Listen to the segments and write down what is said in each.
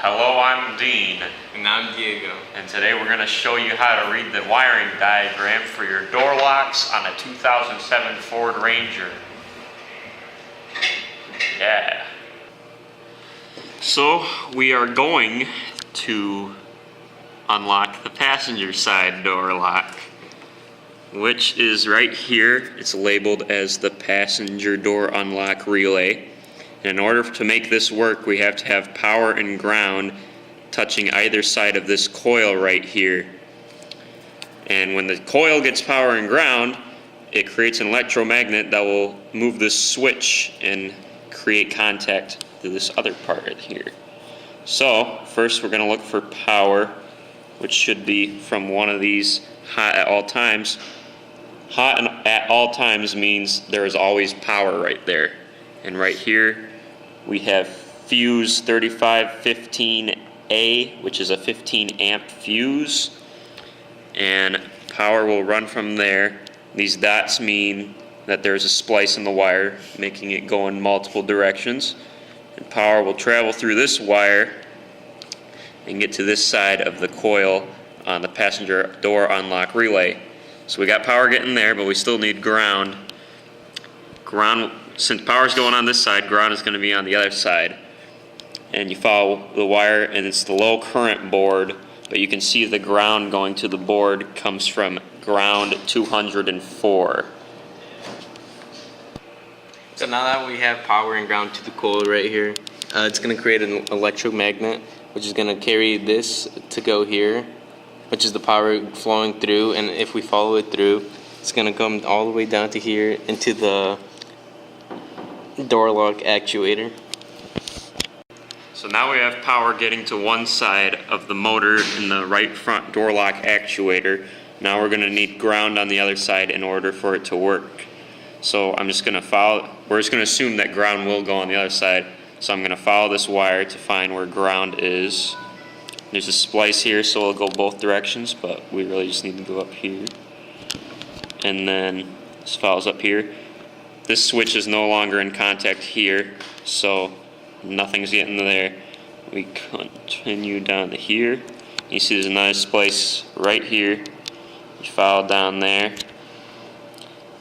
Hello, I'm Dean. And I'm Diego. And today we're going to show you how to read the wiring diagram for your door locks on a 2007 Ford Ranger. Yeah. So we are going to unlock the passenger side door lock, which is right here. It's labeled as the passenger door unlock relay. And in order to make this work, we have to have power and ground touching either side of this coil right here. And when the coil gets power and ground, it creates an electromagnet that will move this switch and create contact to this other part right here. So first we're going to look for power, which should be from one of these hot at all times. Hot at all times means there is always power right there. And right here we have fuse 3515A, which is a 15 amp fuse, and power will run from there. These dots mean that there's a splice in the wire, making it go in multiple directions. And power will travel through this wire and get to this side of the coil on the passenger door unlock relay. So we got power getting there, but we still need ground. Since power's going on this side, ground is going to be on the other side. And you follow the wire, and it's the low current board, but you can see the ground going to the board comes from ground 204. So now that we have power and ground to the coil right here, it's going to create an electromagnet, which is going to carry this to go here, which is the power flowing through. And if we follow it through, it's going to come all the way down to here into the door lock actuator. So now we have power getting to one side of the motor in the right front door lock actuator. Now we're going to need ground on the other side in order for it to work. So we're just going to assume that ground will go on the other side. So I'm going to follow this wire to find where ground is. There's a splice here, so it'll go both directions, but we really just need to go up here. And then this follows up here. This switch is no longer in contact here, so nothing's getting there. We continue down to here. You see there's another splice right here. You follow down there.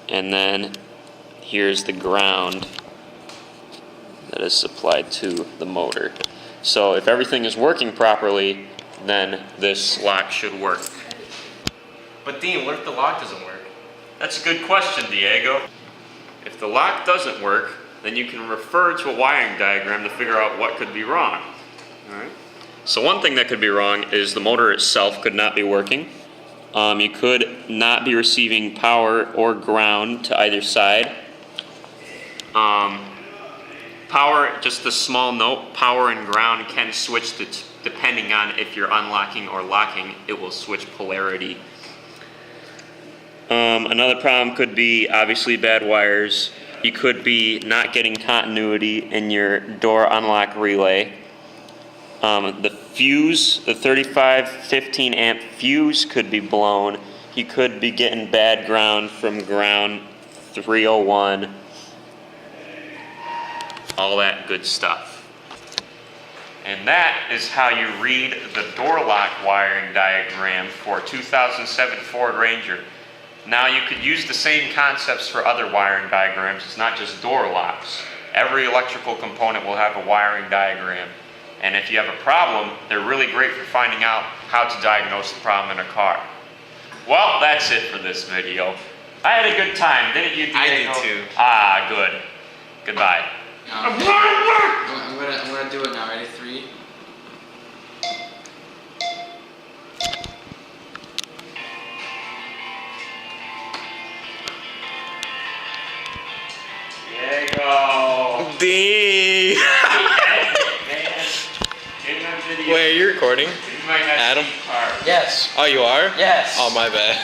And then here's the ground that is supplied to the motor. So if everything is working properly, then this lock should work. But Dean, what if the lock doesn't work? That's a good question, Diego. If the lock doesn't work, then you can refer to a wiring diagram to figure out what could be wrong. All right. So one thing that could be wrong is the motor itself could not be working. You could not be receiving power or ground to either side. Power, just a small note, power and ground can switch depending on if you're unlocking or locking, it will switch polarity. Another problem could be obviously bad wires. You could be not getting continuity in your door unlock relay. The fuse, the 3515 amp fuse could be blown. You could be getting bad ground from ground 301. All that good stuff. And that is how you read the door lock wiring diagram for 2007 Ford Ranger. Now you could use the same concepts for other wiring diagrams. It's not just door locks. Every electrical component will have a wiring diagram. And if you have a problem, they're really great for finding out how to diagnose the problem in a car. Well, that's it for this video. I had a good time, didn't you, Diego? I did too. Ah, good. Goodbye. I'm gonna do it now. Ready? 3. Diego. Dean! Wait, are you recording? Adam? Yes. Oh, you are? Yes. Oh, my bad.